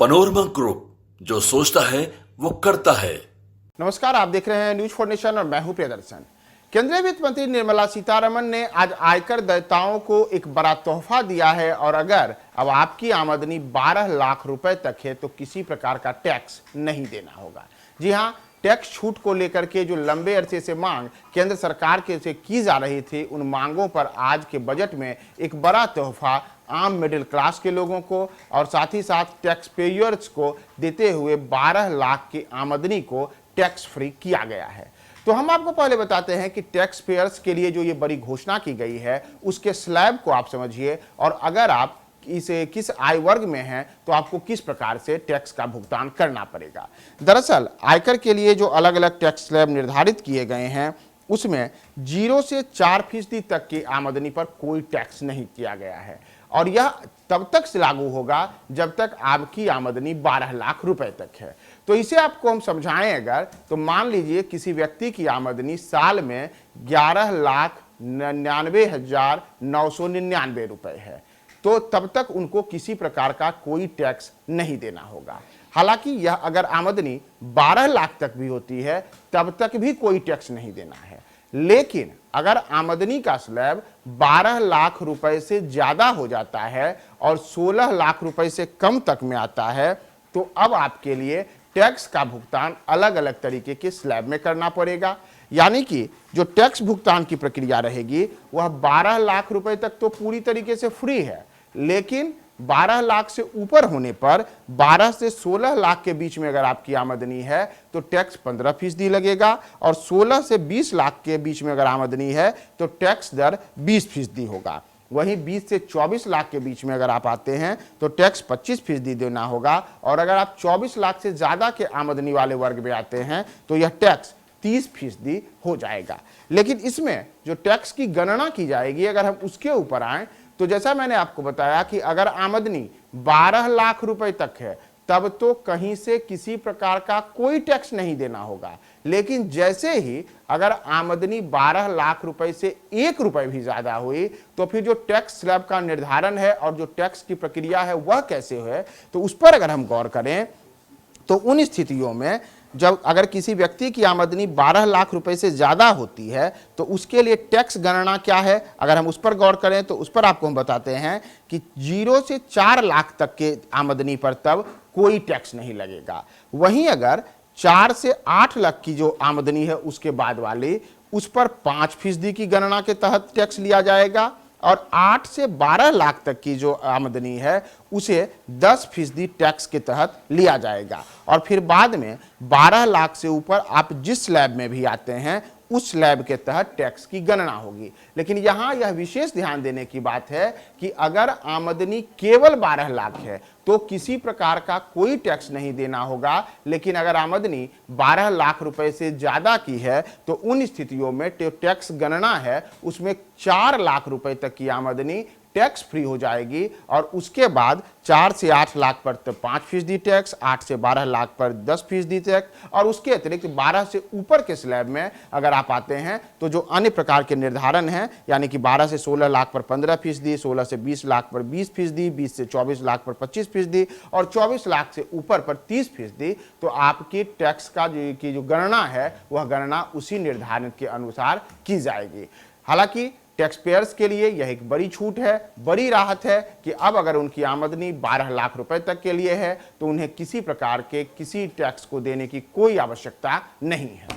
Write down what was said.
Panorama group, जो सोचता है वो करता है। नमस्कार, आप देख रहे हैं न्यूज फॉर नेशन और मैं हूं प्रियदर्शन। केंद्रीय वित्त मंत्री निर्मला सीतारमण ने आज आयकर दाताओं को एक बड़ा तोहफा दिया है और अगर अब आपकी आमदनी 12 लाख रुपए तक है तो किसी प्रकार का टैक्स नहीं देना होगा। जी हां, टैक्स छूट को लेकर के जो लंबे अरसे से मांग केंद्र सरकार के से की जा रही थी, उन मांगों पर आज के बजट में एक बड़ा तोहफा आम मिडिल क्लास के लोगों को और साथ ही साथ टैक्स पेयर्स को देते हुए 12 लाख की आमदनी को टैक्स फ्री किया गया है। तो हम आपको पहले बताते हैं कि टैक्स पेयर्स के लिए जो ये बड़ी घोषणा की गई है उसके स्लैब को आप समझिए और अगर आप इसे किस आय वर्ग में हैं तो आपको किस प्रकार से टैक्स का भुगतान करना पड़ेगा। दरअसल आयकर के लिए जो अलग अलग टैक्स स्लैब निर्धारित किए गए हैं उसमें 0 से 4% तक की आमदनी पर कोई टैक्स नहीं किया गया है और यह तब तक से लागू होगा जब तक आपकी आमदनी 12 लाख रुपए तक है। तो इसे आपको हम समझाएं अगर तो मान लीजिए किसी व्यक्ति की आमदनी साल में 11,99,999 रुपए है तो तब तक उनको किसी प्रकार का कोई टैक्स नहीं देना होगा। हालांकि यह अगर आमदनी 12 लाख तक भी होती है तब तक भी कोई टैक्स नहीं देना है। लेकिन अगर आमदनी का स्लैब 12 लाख रुपए से ज्यादा हो जाता है और 16 लाख रुपए से कम तक में आता है तो अब आपके लिए टैक्स का भुगतान अलग अलग तरीके के स्लैब में करना पड़ेगा। यानी कि जो टैक्स भुगतान की प्रक्रिया रहेगी वह 12 लाख रुपए तक तो पूरी तरीके से फ्री है, लेकिन 12 लाख से ऊपर होने पर 12 से 16 लाख के बीच में अगर आपकी आमदनी है तो टैक्स 15% लगेगा और 16 से 20 लाख के बीच में अगर आमदनी है तो टैक्स दर 20% होगा। वहीं 20 से 24 लाख के बीच में अगर आप आते हैं तो टैक्स 25% देना होगा और अगर आप 24 लाख से ज़्यादा के आमदनी वाले वर्ग में आते हैं तो यह टैक्स 30% हो जाएगा। लेकिन इसमें जो टैक्स की गणना की जाएगी अगर हम उसके ऊपर आए तो जैसा मैंने आपको बताया कि अगर आमदनी 12 लाख रुपए तक है तब तो कहीं से किसी प्रकार का कोई टैक्स नहीं देना होगा। लेकिन जैसे ही अगर आमदनी 12 लाख रुपए से 1 रुपए भी ज्यादा हुई तो फिर जो टैक्स स्लैब का निर्धारण है और जो टैक्स की प्रक्रिया है वह कैसे है तो उस पर अगर हम गौर करें तो उन स्थितियों में जब अगर किसी व्यक्ति की आमदनी 12 लाख रुपए से ज्यादा होती है तो उसके लिए टैक्स गणना क्या है, अगर हम उस पर गौर करें तो उस पर आपको हम बताते हैं कि 0 से 4 लाख तक के आमदनी पर तब कोई टैक्स नहीं लगेगा। वहीं अगर 4 से 8 लाख की जो आमदनी है उसके बाद वाली उस पर 5% की गणना के तहत टैक्स लिया जाएगा और 8 से 12 लाख तक की जो आमदनी है उसे 10% टैक्स के तहत लिया जाएगा और फिर बाद में 12 लाख से ऊपर आप जिस स्लैब में भी आते हैं उस स्लैब के तहत टैक्स की गणना होगी। लेकिन यहाँ यह विशेष ध्यान देने की बात है कि अगर आमदनी केवल 12 लाख है तो किसी प्रकार का कोई टैक्स नहीं देना होगा, लेकिन अगर आमदनी 12 लाख रुपए से ज्यादा की है तो उन स्थितियों में टैक्स गणना है उसमें 4 लाख रुपए तक की आमदनी टैक्स फ्री हो जाएगी और उसके बाद 4 से 8 लाख पर तो 5% टैक्स, 8 से 12 लाख पर 10% टैक्स और उसके अतिरिक्त 12 से ऊपर के स्लैब में अगर आप आते हैं तो जो अन्य प्रकार के निर्धारण हैं यानी कि 12 से 16 लाख पर 15%, 16 से 20 लाख पर 20%, 20 से 24 लाख पर 25% और 24 लाख से ऊपर पर 30%, तो आपकी टैक्स का की जो गणना है वह गणना उसी निर्धारण के अनुसार की जाएगी। हालांकि टैक्स पेयर्स के लिए यह एक बड़ी छूट है, बड़ी राहत है कि अब अगर उनकी आमदनी 12 लाख रुपए तक के लिए है तो उन्हें किसी प्रकार के किसी टैक्स को देने की कोई आवश्यकता नहीं है।